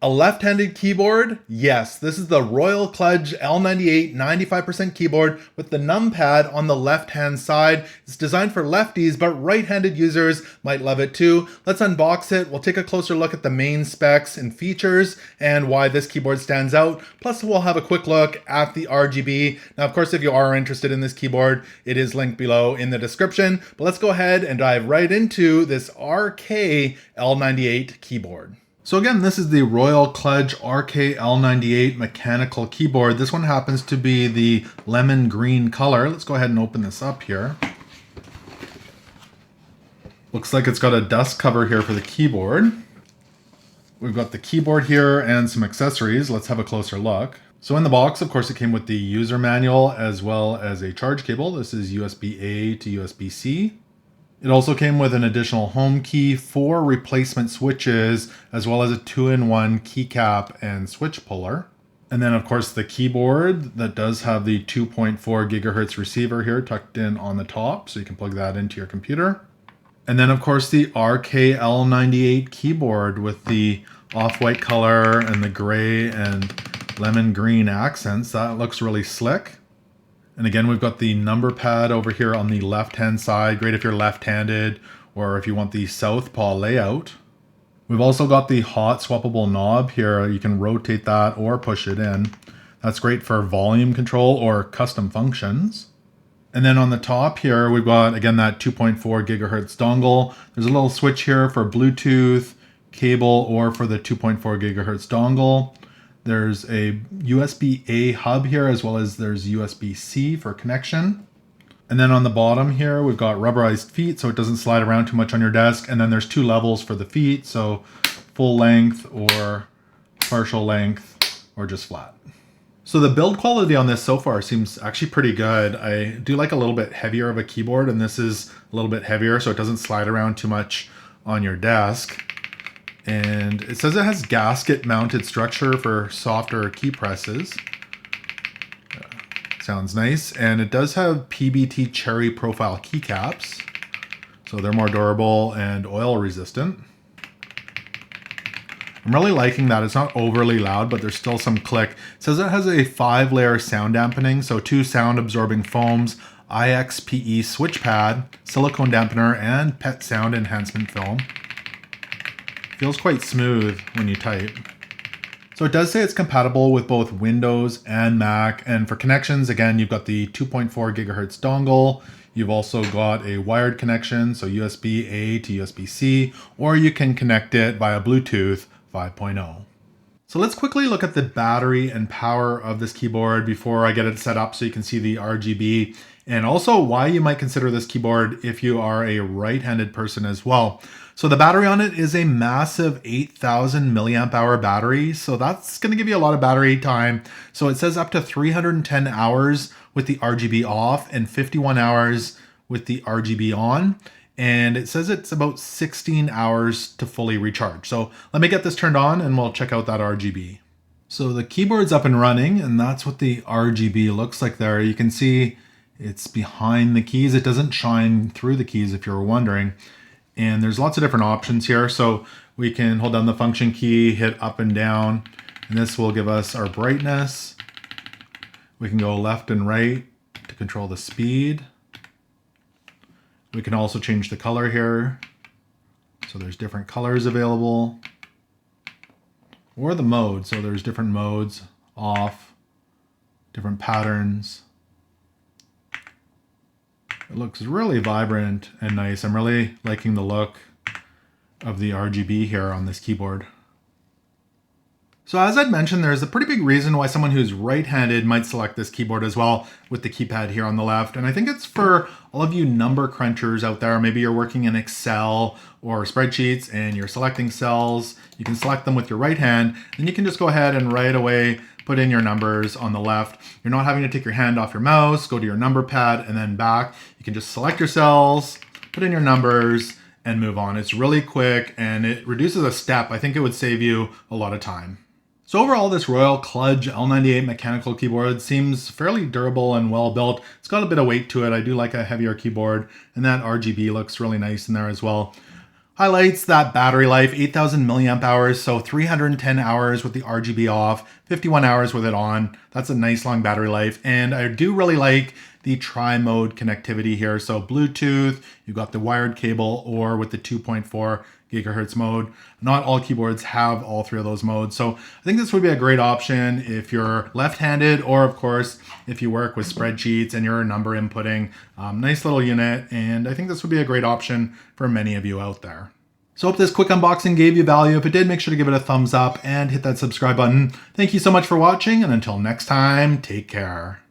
A left-handed keyboard? Yes, this is the Royal KLUDGE L98 95% keyboard with the numpad on the left-hand side. It's designed for lefties, but right-handed users might love it too. Let's unbox it. We'll take a closer look at the main specs and features and why this keyboard stands out. Plus, we'll have a quick look at the RGB. Now, of course, if you are interested in this keyboard, it is linked below in the description. But let's go ahead and dive right into this RK L98 keyboard. So again, this is the Royal KLUDGE RK-L98 mechanical keyboard. This one happens to be the lemon green color. Let's go ahead and open this up here. Looks like it's got a dust cover here for the keyboard. We've got the keyboard here and some accessories. Let's have a closer look. So in the box, of course, it came with the user manual as well as a charge cable. This is USB-A to USB-C. It also came with an additional home key, 4 replacement switches, as well as a 2-in-1 keycap and switch puller. And then of course the keyboard that does have the 2.4 gigahertz receiver here tucked in on the top, so you can plug that into your computer. And then of course the RK-L98 keyboard with the off-white color and the gray and lemon green accents. That looks really slick. And again, we've got the number pad over here on the left-hand side. Great if you're left-handed or if you want the southpaw layout. We've also got the hot-swappable knob here. You can rotate that or push it in. That's great for volume control or custom functions. And then on the top here, we've got, again, that 2.4 gigahertz dongle. There's a little switch here for Bluetooth, cable, or for the 2.4 gigahertz dongle. There's a USB-A hub here, as well as there's USB-C for connection. And then on the bottom here, we've got rubberized feet, so it doesn't slide around too much on your desk. And then there's 2 levels for the feet, so full length or partial length or just flat. So the build quality on this so far seems actually pretty good. I do like a little bit heavier of a keyboard, and this is a little bit heavier, so it doesn't slide around too much on your desk. And it says it has gasket mounted structure for softer key presses. Sounds nice. And it does have PBT cherry profile keycaps, so they're more durable and oil resistant. I'm really liking that. It's not overly loud, but there's still some click. It says it has a 5-layer sound dampening, so 2 sound absorbing foams, IXPE switch pad, silicone dampener, and PET sound enhancement film. Feels quite smooth when you type. So it does say it's compatible with both Windows and Mac. And for connections, again, you've got the 2.4 gigahertz dongle. You've also got a wired connection, so USB-A to USB-C, or you can connect it via Bluetooth 5.0. So let's quickly look at the battery and power of this keyboard before I get it set up so you can see the RGB, and also why you might consider this keyboard if you are a right-handed person as well. So the battery on it is a massive 8,000 milliamp hour battery. So that's going to give you a lot of battery time. So it says up to 310 hours with the RGB off and 51 hours with the RGB on. And it says it's about 16 hours to fully recharge. So let me get this turned on and we'll check out that RGB. So the keyboard's up and running, and that's what the RGB looks like there. You can see it's behind the keys. It doesn't shine through the keys if you're wondering. And there's lots of different options here. So we can hold down the function key, hit up and down, and this will give us our brightness. We can go left and right to control the speed. We can also change the color here. So there's different colors available. Or the mode. So there's different modes, off, different patterns. It looks really vibrant and nice. I'm really liking the look of the RGB here on this keyboard. So as I'd mentioned, there's a pretty big reason why someone who's right-handed might select this keyboard as well, with the keypad here on the left. And I think it's for all of you number crunchers out there. Maybe you're working in Excel or spreadsheets and you're selecting cells. You can select them with your right hand, and you can just go ahead and right away put in your numbers on the left. You're not having to take your hand off your mouse, go to your number pad and then back. You can just select your cells, put in your numbers, and move on. It's really quick and it reduces a step. I think it would save you a lot of time. So overall, this Royal KLUDGE L98 mechanical keyboard seems fairly durable and well built. It's got a bit of weight to it. I do like a heavier keyboard, and that RGB looks really nice in there as well. Highlights that battery life, 8,000 milliamp hours, so 310 hours with the RGB off, 51 hours with it on. That's a nice long battery life. And I do really like the tri-mode connectivity here. So Bluetooth, you've got the wired cable, or with the 2.4 gigahertz mode. Not all keyboards have all three of those modes. So I think this would be a great option if you're left-handed, or of course, if you work with spreadsheets and you're number inputting. Nice little unit, and I think this would be a great option for many of you out there. So hope this quick unboxing gave you value. If it did, make sure to give it a thumbs up and hit that subscribe button. Thank you so much for watching, and until next time, take care.